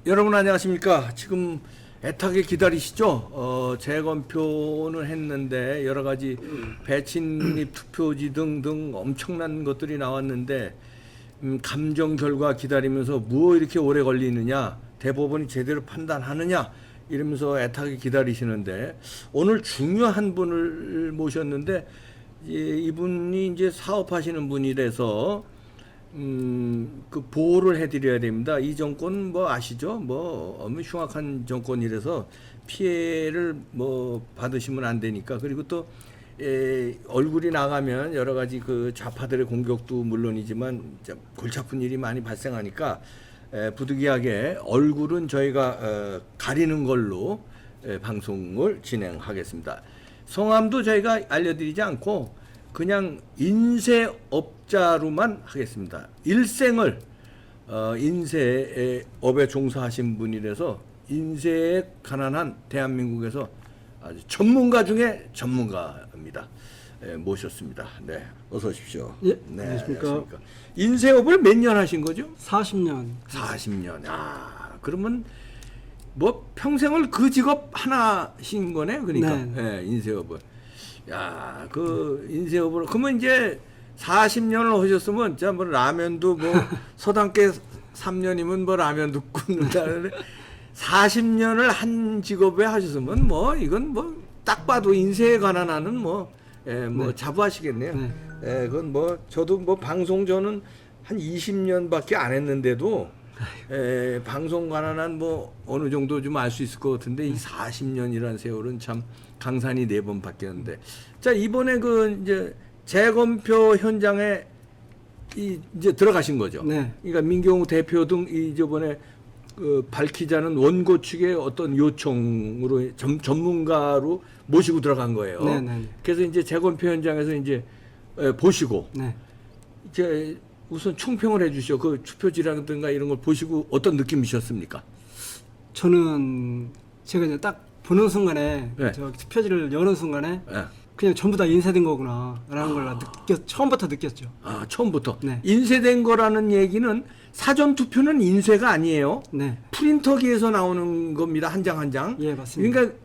여러분 안녕하십니까? 지금 애타게 기다리시죠? 재검표는 했는데 여러 가지 배친립 투표지 등등 엄청난 것들이 나왔는데 감정 결과 기다리면서 뭐 이렇게 오래 걸리느냐, 대법원이 제대로 판단하느냐 이러면서 애타게 기다리시는데 오늘 중요한 분을 모셨는데 이분이 이제 사업하시는 분이라서 그 보호를 해드려야 됩니다. 이 정권 뭐 아시죠? 뭐 너무 흉악한 정권이라서 피해를 뭐 받으시면 안 되니까. 그리고 또 얼굴이 나가면 여러 가지 그 좌파들의 공격도 물론이지만 골치 아픈 일이 많이 발생하니까 부득이하게 얼굴은 저희가 가리는 걸로 방송을 진행하겠습니다. 성함도 저희가 알려드리지 않고 그냥 인쇄업자로만 하겠습니다. 일생을 인쇄업에 종사하신 분이라서 인쇄에 가난한 대한민국에서 아주 전문가 중에 전문가입니다. 모셨습니다. 네, 어서 오십시오. 예, 네, 안녕하십니까. 인쇄업을 몇 년 하신 거죠? 40년. 40년. 아, 그러면 뭐 평생을 그 직업 하나 하신 거네, 그러니까. 네. 인쇄업을. 야, 그 인쇄업으로 그러면 이제 40년을 하셨으면 자 뭐 라면도 뭐 서당계 3년이면 뭐 라면도 굽는다. 40년을 한 직업에 하셨으면 뭐 이건 뭐 딱 봐도 인쇄에 관한 하는 뭐 뭐 네. 자부하시겠네요. 네. 그건 뭐 저도 뭐 방송 저는 한 20년밖에 안 했는데도 방송 관한한 뭐 어느 정도 좀 알 수 있을 것 같은데 이 40년이라는 세월은 참 강산이 4번 바뀌었는데 자 이번에 그 이제 재검표 현장에 이제 들어가신 거죠. 네. 그러니까 민경우 대표 등 이번에 그 밝히자는 원고 측의 어떤 요청으로 전문가로 모시고 들어간 거예요. 네, 네. 그래서 이제 재검표 현장에서 이제 보시고 네. 이제 우선 총평을 해주시오. 그 투표지라든가 이런 걸 보시고 어떤 느낌이셨습니까? 저는 제가 이제 딱 보는 순간에 네. 저 투표지를 여는 순간에 예. 그냥 전부 다 인쇄된 거구나라는 걸 처음부터 느꼈죠. 아 처음부터 네. 인쇄된 거라는 얘기는 사전 투표는 인쇄가 아니에요. 네. 프린터기에서 나오는 겁니다. 한 장 한 장. 예, 맞습니다. 그러니까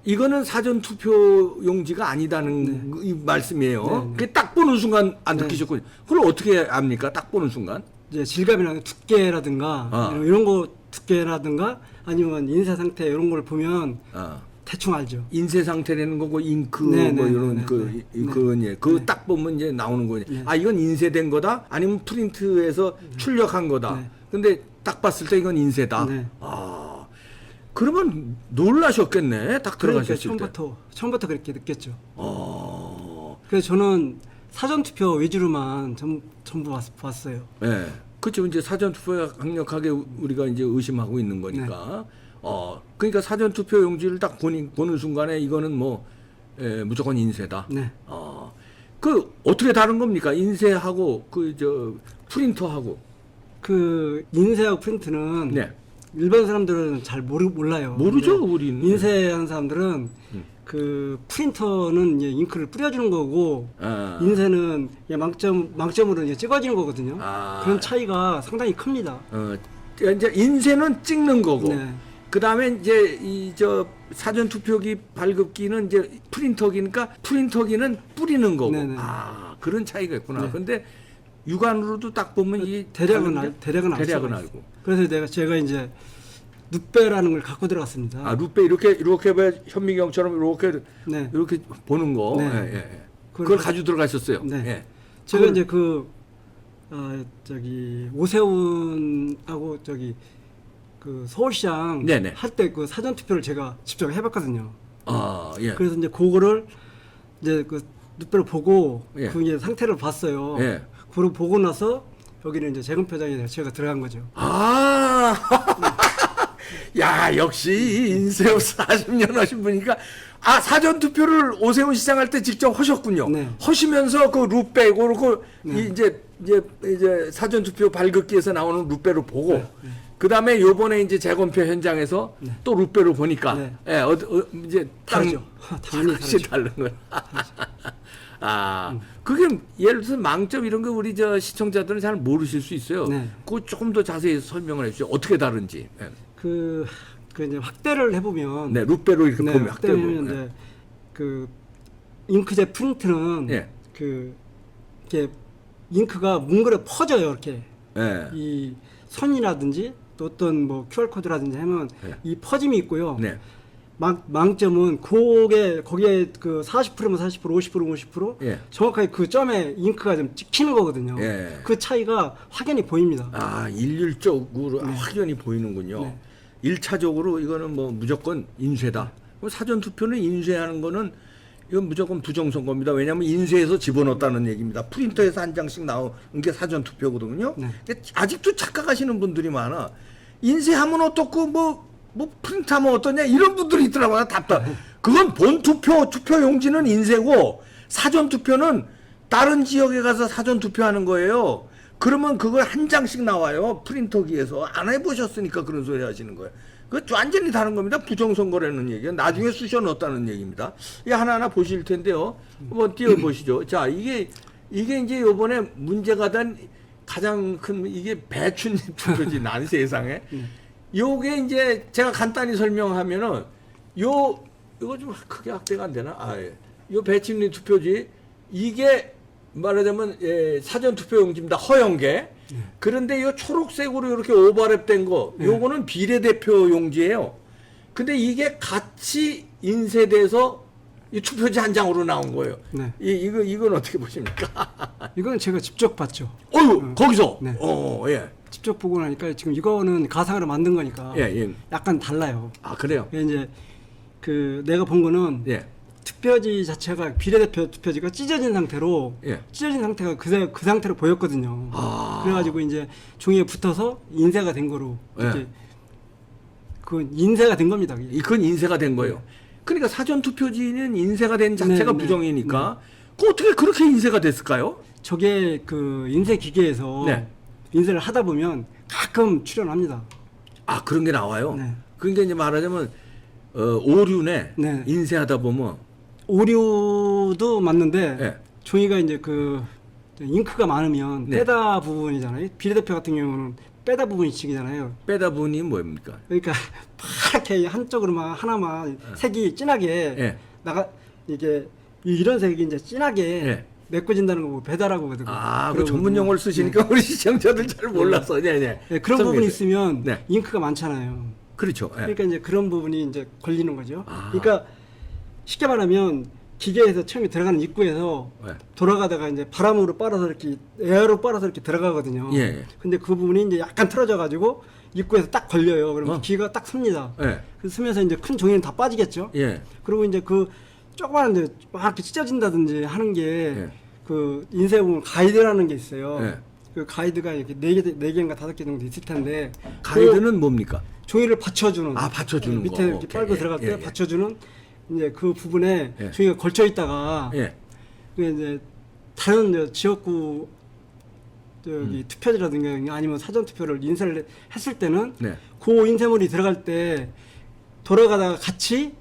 이거는 사전 투표 용지가 아니다는 네. 이 말씀이에요. 네, 네. 그게 딱 보는 순간 안 네. 느끼셨군요. 그걸 어떻게 압니까? 딱 보는 순간. 이제 질감이나 두께라든가 아. 이런 거 두께라든가 아니면 인쇄 상태 이런 걸 보면 대충 알죠. 인쇄 상태라는 거고 잉크 네, 뭐 네, 이런 네, 그 네. 그건 예. 그거 네. 딱 보면 이제 나오는 거예요. 네. 아 이건 인쇄된 거다. 아니면 프린트에서 출력한 거다. 네. 근데 딱 봤을 때 이건 인쇄다. 네. 아 그러면 놀라셨겠네. 딱 그러니까 들어가셨을 때. 처음부터 그렇게 느꼈죠. 어. 그래서 저는 사전 투표 위주로만 전부 봤어요. 예. 그렇죠. 이제 사전 투표가 강력하게 우리가 이제 의심하고 있는 거니까. 그러니까 사전 투표 용지를 딱 보는 순간에 이거는 뭐 무조건 인쇄다. 네. 그 어떻게 다른 겁니까? 인쇄하고 그 저 프린터하고. 그 인쇄하고 프린트는 네. 일반 사람들은 잘 몰라요. 모르죠, 근데 우리는. 인쇄하는 사람들은 그 프린터는 이제 잉크를 뿌려주는 거고 아. 인쇄는 그냥 망점으로 이제 찍어지는 거거든요. 아. 그런 차이가 상당히 큽니다. 이제 인쇄는 찍는 거고. 네. 그다음에 이제 이 저 사전 투표기 발급기는 이제 프린터기니까 프린터기는 뿌리는 거고. 네네. 아, 그런 차이가 있구나. 네. 근데 육안으로도 딱 보면 이 대략은 다른데? 대략은 대략은 알죠. 알고. 그래서 제가 이제 눕배라는 걸 갖고 들어갔습니다. 아, 루페 이렇게 봐 현미경처럼 네. 이렇게 보는 거. 네. 예, 예. 그걸 가지고 들어가셨어요. 네. 예. 제가 그걸- 이제 저기 오세훈하고 저기 그 서울시장 네네. 할 때 그 사전 투표를 제가 직접 해봤거든요. 아, 예. 그래서 이제 그거를 이제 그 눕배로 보고 예. 그 이제 상태를 봤어요. 예. 그걸 보고 나서 여기는 이제 재검표장에 제가 들어간 거죠. 아, 야, 역시 인쇄업 40년 하신 분이니까, 아, 사전투표를 오세훈 시장 할 때 직접 하셨군요. 네. 하시면서 그 루페, 그리고 네. 이제 사전투표 발급기에서 나오는 루페로 보고, 네. 그 다음에 요번에 이제 재검표 현장에서 또 루페로 보니까, 네. 예, 이제 다르죠. 당연히 확실히 다르죠. 다른 거야. 아, 그게 예를 들어서 망점 이런 거 우리 저 시청자들은 잘 모르실 수 있어요. 네. 그거 조금 더 자세히 설명을 해주세요. 어떻게 다른지. 예. 이제 확대를 해보면 네, 룻배로 이렇게 보면 확대를 확대로. 해보면 이제 그 잉크젯 프린트는 예. 이렇게 잉크가 뭉그러 퍼져요. 이렇게 예. 이 선이라든지 또 어떤 뭐 QR 코드라든지 하면 네. 이 퍼짐이 있고요. 네. 망점은 거기에 그 40%면 40%, 50%면 50% 예. 정확하게 그 점에 잉크가 좀 찍히는 거거든요. 예. 그 차이가 확연히 보입니다. 아, 일률적으로 확연히 보이는군요. 네. 1차적으로 이거는 뭐 무조건 인쇄다. 사전 투표는 인쇄하는 거는 이건 무조건 부정선거입니다. 왜냐하면 인쇄해서 집어넣었다는 얘기입니다. 프린터에서 한 장씩 나오는 게 사전 투표거든요. 네. 근데 아직도 착각하시는 분들이 많아. 인쇄하면 어떻고 뭐 프린트하면 어떠냐 이런 분들이 있더라고요. 답답. 그건 본 투표 용지는 인쇄고 사전 투표는 다른 지역에 가서 사전 투표하는 거예요. 그러면 그걸 한 장씩 나와요. 프린터기에서. 안 해보셨으니까 그런 소리 하시는 거예요. 그거 완전히 다른 겁니다. 부정선거라는 얘기예요. 나중에 쑤셔 넣었다는 얘기입니다. 이게 하나하나 보실 텐데요. 한번 띄워보시죠. 자, 이게 이제 요번에 문제가 된 가장 큰 이게 배춧잎 투표지 난 세상에. 요게 이제 제가 간단히 설명하면은 이거 좀 크게 확대가 안 되나? 아, 예. 요 배춧잎 투표지 이게 말하자면 사전 투표 용지입니다. 허연게. 그런데 이 초록색으로 이렇게 오버랩된 거, 요거는 비례대표 용지예요. 근데 이게 같이 인쇄돼서 이 투표지 한 장으로 나온 거예요. 네. 이건 어떻게 보십니까? 이건 제가 직접 봤죠. 거기서. 네. 예. 직접 보고 나니까 지금 이거는 가상으로 만든 거니까 예. 약간 달라요. 아, 그래요? 이제 내가 본 거는 예. 투표지 자체가 비례대표 투표지가 찢어진 상태로 예. 찢어진 상태가 그 상태로 보였거든요. 아. 그래가지고 이제 종이에 붙어서 인쇄가 된 거로 예. 이렇게 그 인쇄가 된 겁니다. 그게. 그건 인쇄가 된 거예요. 그러니까 사전 투표지는 인쇄가 된 자체가 네, 부정이니까 그 어떻게 그렇게 인쇄가 됐을까요? 저게 그 인쇄 기계에서 네. 인쇄를 하다 보면 가끔 출현합니다. 아, 그런 게 나와요. 네. 그러니까 이제 말하자면 오류네. 네. 인쇄하다 보면 오류도 맞는데 네. 종이가 이제 그 잉크가 많으면 네. 빼다 부분이잖아요. 비례대표 같은 경우는 빼다 부분이 찍이잖아요. 빼다 보니 뭡니까? 그러니까 파랗게 한쪽으로만 하나만 색이 진하게 예. 이게 이런 색이 이제 진하게 예. 메꿔진다는 거 보고 배다라고 하거든요. 아, 그 전문 용어를 쓰시니까 우리 시청자들 잘 몰라서. 네. 네, 그런 부분이 있으면 네. 잉크가 많잖아요. 그렇죠. 예. 그러니까 이제 그런 부분이 이제 걸리는 거죠. 아. 그러니까 쉽게 말하면 기계에서 처음에 들어가는 입구에서 예. 돌아가다가 이제 바람으로 빨아서 이렇게 에어로 빨아서 이렇게 들어가거든요. 예. 근데 그 부분이 이제 약간 틀어져 가지고 입구에서 딱 걸려요. 그러면 어. 기계가 딱 섭니다. 예. 그 쓰면서 이제 큰 종이는 다 빠지겠죠. 예. 그리고 이제 그 조그마한 데 막 이렇게 찢어진다든지 하는 게 그 인쇄 보면 가이드라는 게 있어요. 예. 그 가이드가 이렇게 4개인가 5개 정도 있을 텐데 가이드는 뭡니까? 종이를 받쳐주는 받쳐주는 거. 밑에 이렇게 오케이. 빨고 들어갈 때 예. 받쳐주는 이제 그 부분에 예. 종이가 걸쳐 있다가 예. 그 이제 다른 이제 지역구 투표지라든가 아니면 사전 투표를 인쇄를 했을 때는 네. 그 인쇄물이 들어갈 때 돌아가다가 같이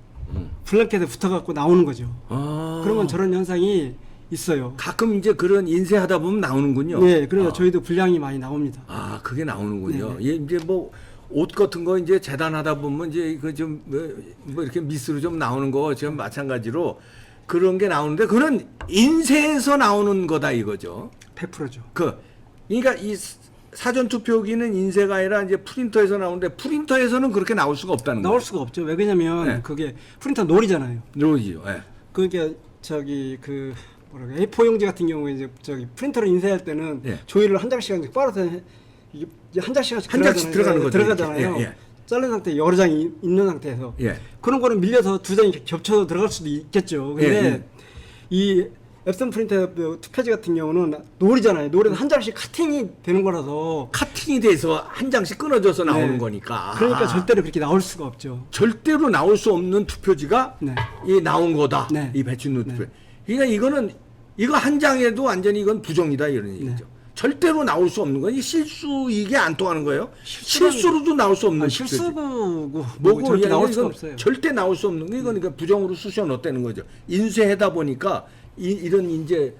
블랑켓에 붙어갖고 나오는 거죠. 아. 그러면 저런 현상이 있어요. 가끔 이제 그런 인쇄하다 보면 나오는군요. 네, 그래서 아. 저희도 분량이 많이 나옵니다. 아, 그게 나오는군요. 네. 예, 이제 뭐 옷 같은 거 이제 재단하다 보면 이제 그 좀 뭐 이렇게 미스로 좀 나오는 거 지금 마찬가지로 그런 게 나오는데 그는 인쇄에서 나오는 거다 이거죠. 100%죠. 그러니까 이 사전 투표기는 인쇄가 아니라 이제 프린터에서 나오는데 프린터에서는 그렇게 나올 수가 없다는 거예요. 나올 수가 없죠. 왜 그러냐면 네. 그게 프린터 놀이잖아요. 그러지요. 예. 그러니까 그 A4 용지 같은 경우에 이제 프린터로 인쇄할 때는 예. 종이를 한 장씩 빨아서 이게 한 장씩 한 장씩 들어가는 거죠. 들어가잖아요. 예. 자른 상태 여러 장이 있는 상태에서 예. 그런 거는 밀려서 두 장이 겹쳐서 들어갈 수도 있겠죠. 근데 예. 이 앱선 프린터 투표지 같은 경우는 놀이잖아요. 놀이는 한 장씩 카팅이 되는 거라서 카팅이 돼서 한 장씩 끊어져서 나오는 네. 거니까. 그러니까 절대로 그렇게 나올 수가 없죠. 절대로 나올 수 없는 투표지가 네. 이 나온 거다. 네. 이 배춧잎 네. 투표. 그러니까 이거 한 장에도 완전히 이건 부정이다 이런 네. 얘기죠. 절대로 나올 수 없는 건 이 실수 이게 안 통하는 거예요. 실수로도 나올 수 없는 투표지. 실수고 뭐고 절대 나올 수가 이건 없어요. 절대 나올 수 없는 거 이건 그러니까 부정으로 쑤셔 넣었다는 거죠. 인쇄하다 보니까 이런 이제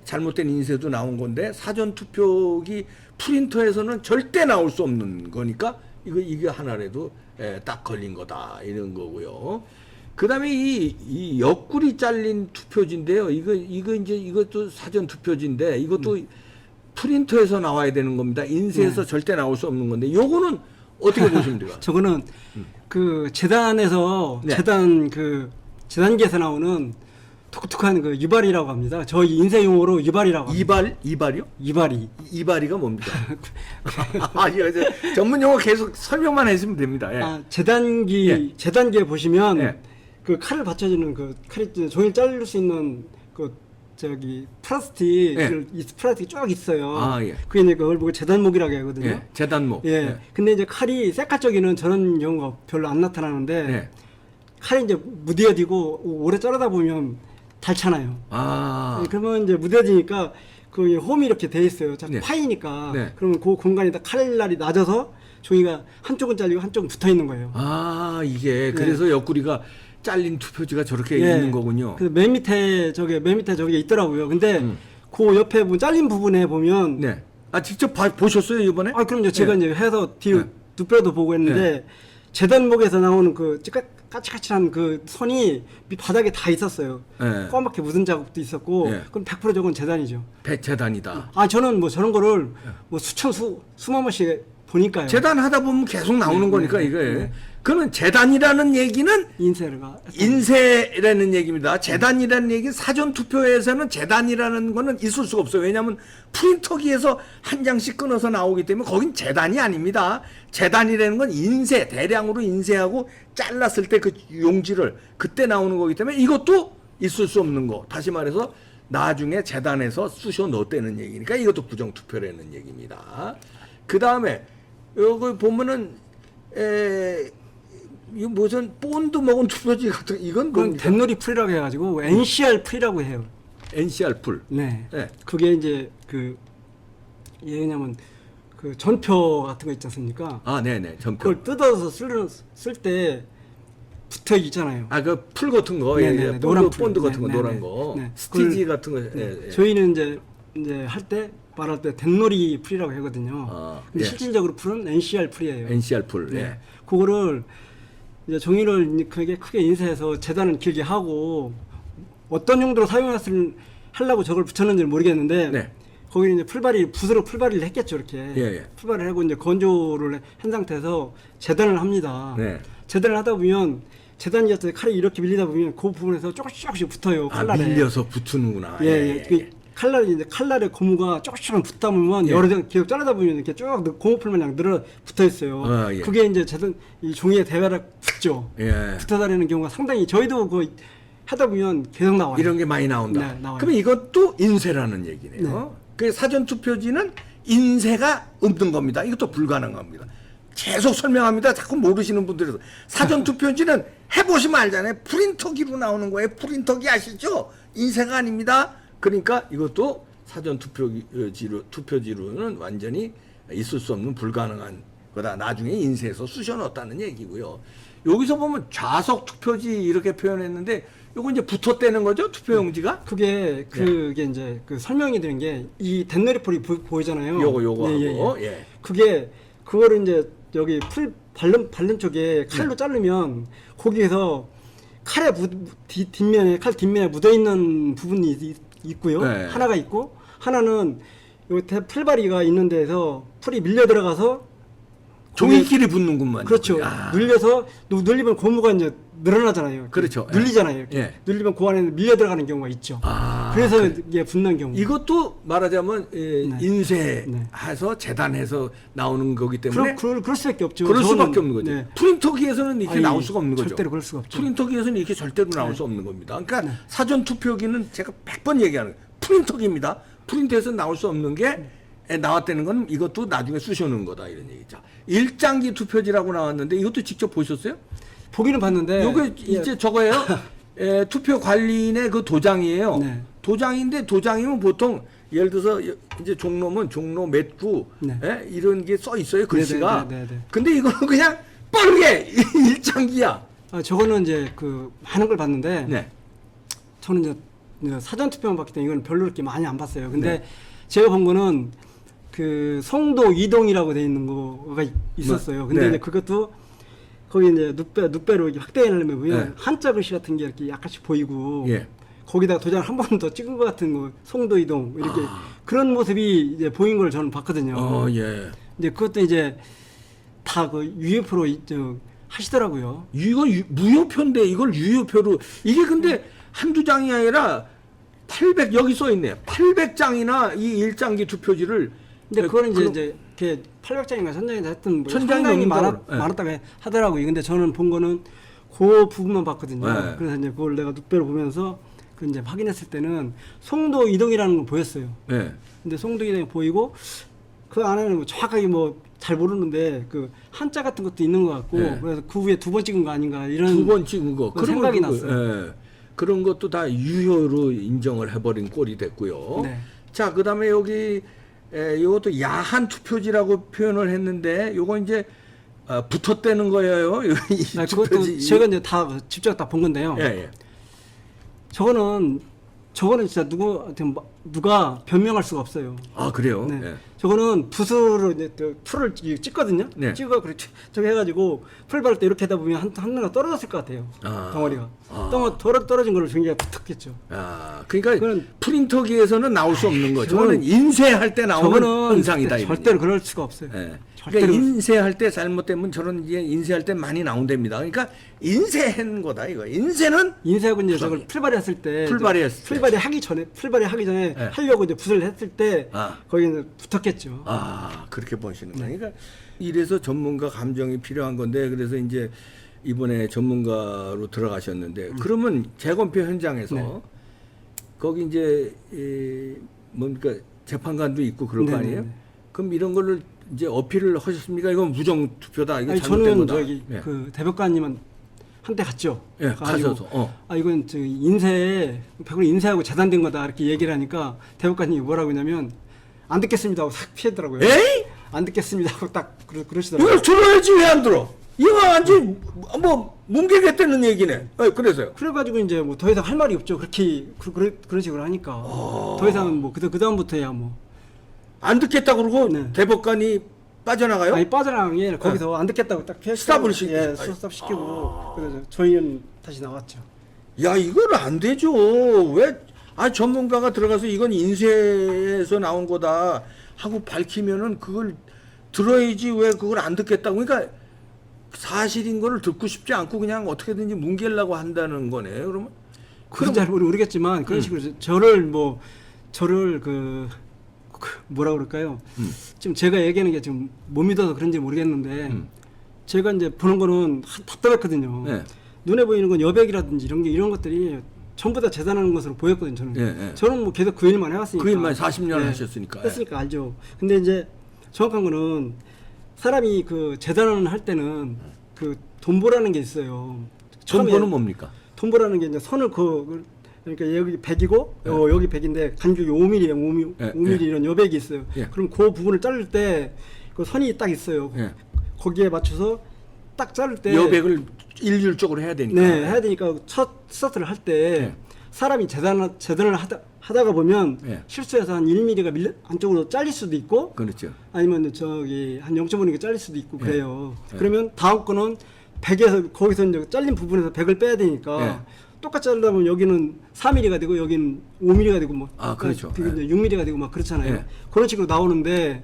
잘못된 인쇄도 나온 건데 사전 투표기 프린터에서는 절대 나올 수 없는 거니까 이게 하나라도 딱 걸린 거다 이런 거고요. 그다음에 이 옆구리 잘린 투표지인데요. 이거 이제 이것도 사전 투표지인데 이것도 프린터에서 나와야 되는 겁니다. 인쇄에서 절대 나올 수 없는 건데 요거는 어떻게 보시면 돼요? 저거는 그 재단에서 네. 재단계에서 나오는 독특한 그 유발이라고 합니다. 저희 인쇄 용어로 유발이라고 합니다. 이발이요? 유발이. 이발이가 뭡니까? 이거 이제 전문 용어 계속 설명만 해주면 됩니다. 예. 재단기에 보시면 예. 그 칼을 받쳐주는 그 칼이 종이를 자를 수 있는 그 플라스틱 예. 플라스틱이 쭉 있어요. 예. 그게 이제 그걸 보고 재단목이라고 하거든요. 예. 재단목. 예. 근데 이제 칼이 색깔 쪽에는 저런 경우가 별로 안 나타나는데 예. 칼이 이제 무뎌지고 오래 자르다 보면 닳잖아요. 예, 그러면 이제 무뎌지니까 그 홈이 이렇게 돼 있어요. 자, 네. 파이니까. 네. 그러면 그 공간에다 칼날이 낮아서 종이가 한쪽은 잘리고 한쪽은 붙어 있는 거예요. 이게 그래서 옆구리가 잘린 투표지가 저렇게 예. 있는 거군요. 그래서 맨 밑에 저게 있더라고요. 근데 그 옆에 잘린 부분에 보면 네. 직접 보셨어요 이번에? 그럼요. 제가 네. 이제 해서 뒤로 네. 두뼈도 보고 했는데 재단목에서 나오는 그 까칠까칠한 그 선이 밑 바닥에 다 있었어요. 네. 까맣게 묻은 자국도 있었고 네. 그럼 100% 저건 재단이죠. 재단이다. 저는 뭐 저런 거를 뭐 수만 번씩 보니까요. 재단 하다 보면 계속 나오는 거니까 이게. 그러면 재단이라는 얘기는 인쇄라는 얘기입니다. 재단이라는 얘기 사전 투표에서는 재단이라는 거는 있을 수가 없어요. 왜냐하면 프린터기에서 한 장씩 끊어서 나오기 때문에 거긴 재단이 아닙니다. 재단이라는 건 인쇄, 대량으로 인쇄하고 잘랐을 때 그 용지를 그때 나오는 거기 때문에 이것도 있을 수 없는 거. 다시 말해서 나중에 재단에서 쑤셔 넣었다는 얘기니까 이것도 부정투표라는 얘기입니다. 그 다음에 여기 보면은 이 무슨 본드 먹은 투표지 같은 이건 그건 뭡니까? 덴놀이 풀이라고 해가지고 NCR 풀이라고 해요. NCR 풀. 네. 네. 그게 이제 왜냐면 그 전표 같은 거 있지 않습니까? 네네. 전표. 그걸 뜯어서 쓸 때 붙어 있잖아요. 그 풀 같은 거, 네네네. 노란 풀. 본드 같은 거, 네네네. 노란 거, 네. 스티지 같은 거. 네. 저희는 이제 말할 때 덴놀이 풀이라고 하거든요. 근데 예. 실질적으로 풀은 NCR 풀이에요. NCR 풀. 네. 예. 그거를 이제 종이를 크게 인쇄해서 재단을 길게 하고 어떤 용도로 하려고 저걸 붙였는지는 모르겠는데 네. 거기는 이제 붓으로 풀발이를 했겠죠 이렇게. 예. 풀발을 하고 이제 건조를 한 상태에서 재단을 합니다. 네. 재단을 하다 보면 재단이었을 때 칼이 이렇게 밀리다 보면 그 부분에서 조금씩 붙어요 칼날에. 밀려서 붙는구나. 그 칼날에 고무가 조금씩만 붙다 보면 여러 장 계속 자르다 보면 이렇게 쭉 고무풀 마냥 늘어 붙어 있어요. 그게 이제 이 종이에 대가락 붙죠. 붙어 다니는 경우가 상당히 저희도 하다 보면 계속 나와요. 이런 게 많이 나온다. 네, 나와요. 그러면 이것도 인쇄라는 얘기네요. 네. 그 사전 투표지는 인쇄가 없는 겁니다. 이것도 불가능합니다. 계속 설명합니다. 자꾸 모르시는 분들에서 사전 투표지는 해보시면 알잖아요. 프린터기로 나오는 거예요. 프린터기 아시죠? 인쇄가 아닙니다. 그러니까 이것도 사전 투표지로는 완전히 있을 수 없는 불가능한 거다. 나중에 인쇄해서 쑤셔 넣었다는 얘기고요. 여기서 보면 좌석 투표지 이렇게 표현했는데 요거 이제 붙었다는 거죠? 투표용지가? 그게 이제 설명이 드린 게 이 덴놀이풀이 보이잖아요. 요거 하고. 그거를 이제 여기 풀 바른 쪽에 칼로 자르면 거기에서 칼 뒷면에 묻어 있는 부분이 있고요. 네. 하나가 있고 하나는 요 풀바리가 있는 데에서 풀이 밀려 들어가서 종이끼리 붙는군만. 그렇죠. 눌리면 고무가 이제 늘어나잖아요. 그렇죠. 눌리잖아요. 이렇게. 예. 눌리면 그 안에 밀려 들어가는 경우가 있죠. 그래서 이게 붙는 경우. 이것도 말하자면 인쇄해서 재단해서 나오는 거기 때문에 그럴 수밖에 없죠. 그럴 수밖에 없는 거죠. 네. 프린터기에서는 이렇게 나올 수가 없는 거죠. 절대로 그럴 수가 없죠. 프린터기에서는 이렇게 절대로 나올 수 없는 겁니다. 그러니까 사전 투표기는 제가 100번 얘기하는 거예요. 프린터기입니다. 프린터에서 나올 수 없는 게 나왔다는 건 이것도 나중에 쑤셔놓은 거다 이런 얘기죠. 일장기 투표지라고 나왔는데 이것도 직접 보셨어요? 보기는 봤는데 요게 이제 저거예요. 투표 관리인의 그 도장이에요. 네. 도장인데 도장이면 보통 예를 들어서 이제 종로면 종로 몇 구 이런 게 써 있어요 글씨가. 근데 이거는 그냥 빠르게 일장기야. 저거는 이제 많은 걸 봤는데 네. 저는 이제 사전 투표만 봤기 때문에 이건 별로 그렇게 많이 안 봤어요. 근데 제가 본 거는 송도 이동이라고 돼 있는 거가 있었어요. 근데 이제 그것도 거기 이제 눕배로 이렇게 확대하려면 보면 예. 한자 글씨 같은 게 이렇게 약간씩 보이고 예. 거기다가 도장을 한 번 더 찍은 것 같은 거 송도 이동 이렇게 그런 모습이 이제 보인 걸 저는 봤거든요. 예. 이제 그것도 이제 다 그 UFO로 하시더라고요. 이건 무효표인데 이걸 유효표로 이게 근데 한두 장이 아니라 800 여기 써 있네. 800장이나 이 일장기 투표지를 근데 그거는 이제 이렇게 800장인가 1000장인가 했던 뭐 천장이 상당히 넘는다고. 예. 많았다고 하더라고요. 근데 저는 본 거는 그 부분만 봤거든요. 예. 그래서 이제 그걸 내가 눕배로 보면서 그 이제 확인했을 때는 송도 이동이라는 건 보였어요. 예. 근데 송도 이동이 보이고 그 안에는 뭐 정확하게 뭐 잘 모르는데 그 한자 같은 것도 있는 것 같고 예. 그래서 그 위에 두 번 찍은 거 아닌가 이런 두 번 찍은 거 그런 생각이 났어요. 예. 그런 것도 다 유효로 인정을 해버린 꼴이 됐고요. 네. 자, 그다음에 여기 이것도 야한 투표지라고 표현을 했는데 요거 이제 붙었다는 거예요. 이 네, 그것도 투표지. 제가 이제 다 직접 다 본 건데요. 예, 예. 저거는 진짜 누가 변명할 수가 없어요. 아, 그래요? 네. 예. 저거는 붓으로 이제 풀을 찍거든요. 네. 찍어 그렇게 저기 해가지고 풀 바를 때 이렇게 하다 보면 한나가 떨어졌을 것 같아요. 덩어리가. 떨어진 거를 굉장히 붙었겠죠. 아, 그러니까 그건- 프린터기에서는 나올 수 없는 거죠. 저거는 인쇄할 때 나오는 저거는 현상이다. 절대로 그럴 수가 없어요. 예. 절대로 그러니까 인쇄할 때 잘못되면 저런 이제 인쇄할 때 많이 나온답니다. 그러니까 인쇄한 거다 이거. 인쇄는 인쇄하고 이제 저걸 풀발이 했을 때 풀발이 하기 전에 네. 하려고 이제 붓을 했을 때 거기는 붙었겠죠. 아, 그렇게 보시는 거예요. 그러니까 이래서 전문가 감정이 필요한 건데 그래서 이제 이번에 전문가로 들어가셨는데 그러면 재검표 현장에서 네. 거기 이제 뭡니까 재판관도 있고 그럴 거 네, 아니에요? 네, 네. 그럼 이런 거를 이제 어필을 하셨습니까? 이건 부정 투표다. 이거 아니, 잘못된 저는 거다. 저기 예. 그 대법관님은 한때 갔죠. 예, 가가지고 가셔서. 이건 저 백을 인쇄하고 재단된 거다 이렇게 얘기를 하니까 대법관님이 뭐라고 했냐면 안 듣겠습니다 하고 싹 피했더라고요. 에이? 안 듣겠습니다 하고 딱 그러시더라고요. 이걸 들어야지 왜 안 들어? 이거 완전 뭐 뭉개겠다는 얘기네. 그래서요. 그래가지고 이제 뭐 더 이상 할 말이 없죠. 그렇게 그런 식으로 하니까 더 이상은 뭐 그 다음부터야 뭐 안 듣겠다 그러고 네. 대법관이 빠져나가요? 아니 빠져나간 게 거기서 안 듣겠다고 딱 피했고 스탑을 시키고. 예, 스탑 시키고 그래서 저희는 다시 나왔죠. 야, 이거는 안 되죠. 왜? 전문가가 들어가서 이건 인쇄에서 나온 거다 하고 밝히면은 그걸 들어야지 왜 그걸 안 듣겠다고. 그러니까 사실인 거를 듣고 싶지 않고 그냥 어떻게든지 뭉개려고 한다는 거네요. 그러면 그건 잘 모르겠지만 그런 식으로 저를 뭐라 그럴까요? 지금 제가 얘기하는 게 지금 못 믿어서 그런지 모르겠는데 제가 이제 보는 거는 답답했거든요. 네. 눈에 보이는 건 여백이라든지 이런 것들이 전부 다 재단하는 것으로 보였거든요. 저는. 예, 예. 저는 뭐 계속 그 일만 해왔으니까. 그 일만 40년 네. 하셨으니까. 했으니까 알죠. 근데 이제 정확한 거는 사람이 그 재단을 할 때는 그 돈보라는 게 있어요. 전보는 뭡니까? 돈보라는 게 이제 선을 그러니까 여기 100이고 여기 100인데 간격이 5mm예요. 5mm 이런 여백이 있어요. 예. 그럼 그 부분을 자를 때 그 선이 딱 있어요. 예. 거기에 맞춰서 딱 자를 때 여백을 일률적으로 해야 되니까. 네, 해야 되니까 첫 스타트를 할 때 예. 사람이 재단을 하다가 보면 예. 실수해서 한 1mm가 안쪽으로 잘릴 수도 있고 그렇죠. 아니면 저기 한 0.5mm 잘릴 수도 있고 그래요. 예. 그러면 다음 거는 100에서 거기서 이제 잘린 부분에서 100을 빼야 되니까 예. 똑같이 자르다 보면 여기는 4mm가 되고 여기는 5mm가 되고 뭐 그렇죠. 그게 예. 이제 6mm가 되고 막 그렇잖아요. 예. 그런 식으로 나오는데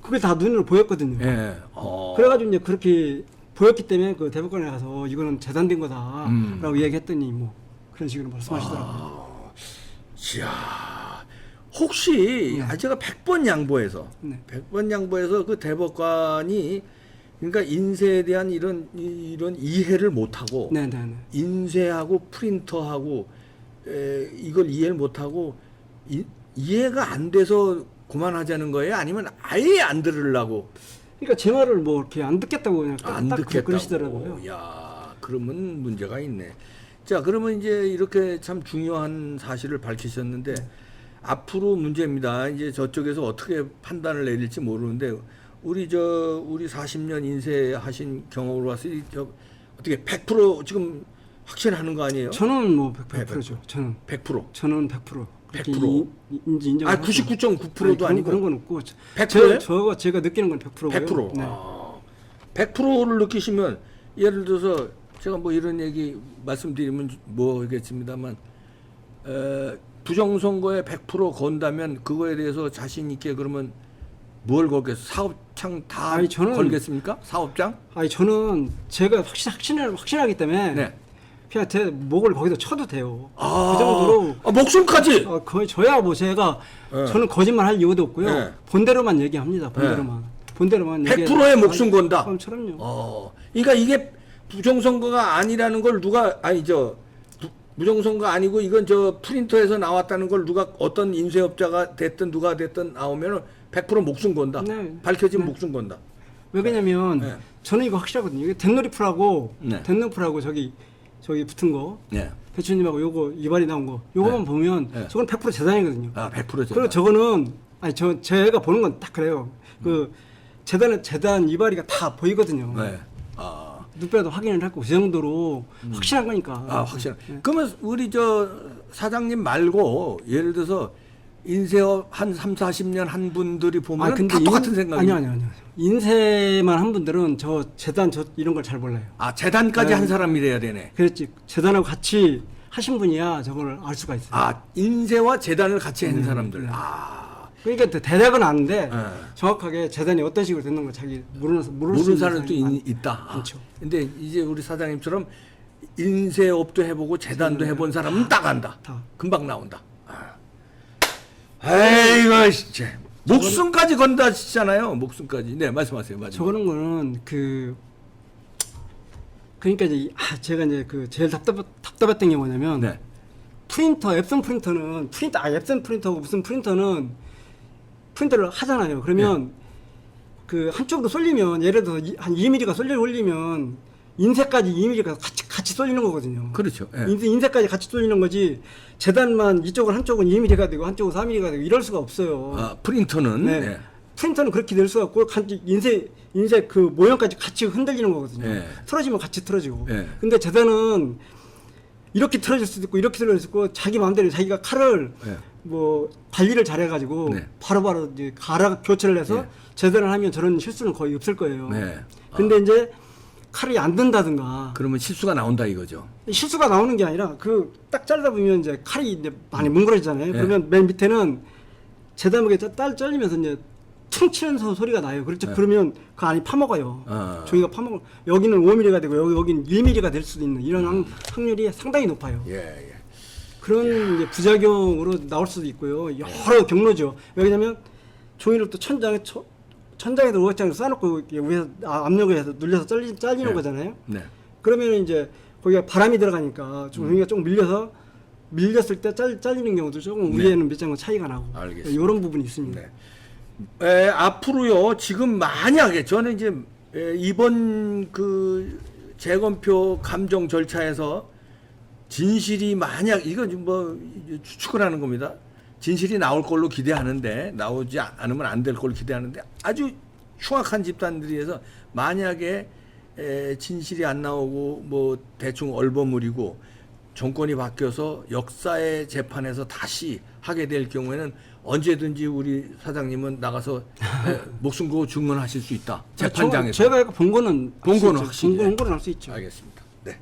그게 다 눈으로 보였거든요. 예. 그래가지고 이제 그렇게 보였기 때문에 그 대법관에 가서 이거는 재단된 거다라고 얘기했더니 뭐 그런 식으로 말씀하시더라고요. 이야, 혹시 제가 100번 양보해서 네. 100번 양보해서 그 대법관이 그러니까 인쇄에 대한 이런 이해를 못하고 네네네. 인쇄하고 프린터하고 이걸 이해를 못하고 이해가 안 돼서 그만하자는 거예요? 아니면 아예 안 들으려고? 그러니까 제 말을 뭐 이렇게 안 듣겠다고 그냥 안 딱 듣겠다고. 그러시더라고요. 야, 그러면 문제가 있네. 자, 그러면 이제 이렇게 참 중요한 사실을 밝히셨는데 앞으로 문제입니다. 이제 저쪽에서 어떻게 판단을 내릴지 모르는데 우리 40년 인쇄하신 경험으로 봐서 어떻게 100% 지금 확신하는 거 아니에요? 저는 뭐 100%죠. 저는 100%. 저는 100%. 100%? 인정. 99.9%도 아니고 그런 건 없고. 100%예요? 제가 느끼는 건 100%고요. 100%. 네. 100%를 느끼시면 예를 들어서 제가 뭐 이런 얘기 말씀드리면 뭐겠습니다만 부정선거에 100% 건다면 그거에 대해서 자신 있게 그러면 뭘 걸겠어? 사업장 다 아니, 저는- 걸겠습니까? 사업장? 아니 저는 제가 확신하기 때문에 네. 그냥 제 목을 거기다 쳐도 돼요. 아, 그 정도로 목숨까지. 거의 저야 뭐 제가 네. 저는 거짓말할 이유도 없고요. 네. 본대로만 얘기합니다. 본대로만. 본대로만 100%의 목숨 건다. 그럼요. 그러니까 이게 부정선거가 아니라는 걸 누가 부정선거 아니고 이건 저 프린터에서 나왔다는 걸 누가 어떤 인쇄업자가 됐든 누가 됐든 나오면은 100% 목숨 건다. 네. 밝혀지면 네. 목숨 건다. 왜 그러냐면 네. 저는 이거 확실하거든요. 이게 덴노리프라고 네. 덴노리프라고 저기 붙은 거 네. 배추님하고 요거 이발이 나온 거 요거만 네. 보면 네. 저건 100% 재단이거든요. 아, 100% 그리고 제가. 저거는 아니 제가 보는 건 딱 그래요. 그 재단 이발이가 다 보이거든요. 네. 아. 눈빼라도 확인을 했고 그 정도로 확실한 거니까. 아, 확실한. 네. 그러면 우리 저 사장님 말고 예를 들어서 인쇄업 한 3, 40년 한 분들이 보면 다 똑같은 생각이. 아니요. 인쇄만 한 분들은 저 재단 이런 걸 잘 몰라요. 아, 재단까지 네. 한 사람이래야 되네. 그렇지. 재단하고 같이 하신 분이야 저걸 알 수가 있어요. 아, 인쇄와 재단을 같이 한 사람들. 네. 아. 그러니까 대략은 아는데 네. 정확하게 재단이 어떤 식으로 됐는 걸 자기 모르는 사람도 있다. 그렇죠. 근데 이제 우리 사장님처럼 인쇄업도 해보고 재단도 해본 사람은 딱 안다. 다. 금방 나온다. 아이고 진짜 목숨까지 건다시잖아요. 목숨까지. 네, 말씀하세요. 맞아요. 저거는 거는 그러니까 이제 제가 이제 제일 답답했던 게 뭐냐면 네. 프린터 앱선 프린터는 앱선 프린터고 무슨 프린터는 프린터를 하잖아요. 그러면 그 한쪽으로 쏠리면 예를 들어서 한 2mm가 올리면 인쇄까지 2mm가 같이 쏠리는 거거든요. 그렇죠. 예. 인쇄까지 같이 쏠리는 거지. 재단만 한쪽은 2mm가 되고 한쪽은 4mm가 되고 이럴 수가 없어요. 아, 프린터는 네. 예. 프린터는 그렇게 될 수가 없고 인쇄 그 모양까지 같이 흔들리는 거거든요. 예. 틀어지면 같이 틀어지고. 예. 근데 재단은 이렇게 틀어질 수도 있고 이렇게 틀어질 수도 있고 자기 마음대로 자기가 칼을 예. 뭐 관리를 잘해가지고 네. 바로바로 이제 교체를 해서 예. 재단을 하면 저런 실수는 거의 없을 거예요. 네. 근데 이제 칼이 안 든다든가 그러면 실수가 나온다 이거죠. 실수가 나오는 게 아니라 딱 자르다 보면 이제 칼이 이제 많이 뭉그러지잖아요. 예. 그러면 맨 밑에는 재단목에 잘리면서 이제 퉁 치는 소리가 나요. 그렇죠. 예. 그러면 그 안이 파먹어요. 아. 종이가 파먹어. 여기는 5mm가 되고 여기는 1mm가 될 수도 있는 이런 확률이 상당히 높아요. 예. 그런 이제 부작용으로 나올 수도 있고요. 여러 경로죠. 왜냐면 종이를 또 천장에도 오각장을 쌓아놓고 위에서 압력을 해서 눌려서 잘리는 네. 거잖아요. 네. 그러면 이제 거기가 바람이 들어가니까 종이가 조금 밀렸을 때 잘리는 경우도 조금 네. 위에는 몇 장은 차이가 나고 알겠습니다. 이런 부분이 있습니다. 네. 앞으로요. 지금 만약에 저는 이제 이번 그 재검표 감정 절차에서 진실이 만약 이거 뭐 추측을 하는 겁니다. 진실이 나올 걸로 기대하는데 나오지 않으면 안 될 걸로 기대하는데 아주 흉악한 집단들이 해서 만약에 진실이 안 나오고 뭐 대충 얼버무리고 정권이 바뀌어서 역사의 재판에서 다시 하게 될 경우에는 언제든지 우리 사장님은 나가서 목숨 걸고 증언하실 수 있다. 재판장에서. 제가 본 거는 확실히. 본 거는 할 수 있죠. 알겠습니다. 네.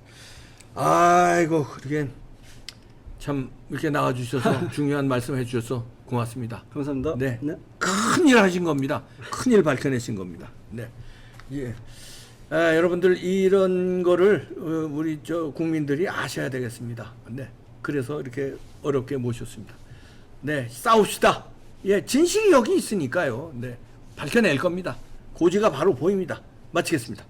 아이고 그러게 참 이렇게 나와주셔서 중요한 말씀 해주셔서 고맙습니다. 감사합니다. 네. 큰일 하신 겁니다. 큰일 밝혀내신 겁니다. 네. 예. 여러분들 이런 거를 우리 국민들이 아셔야 되겠습니다. 네. 그래서 이렇게 어렵게 모셨습니다. 네. 싸웁시다. 예. 진실이 여기 있으니까요. 네. 밝혀낼 겁니다. 고지가 바로 보입니다. 마치겠습니다.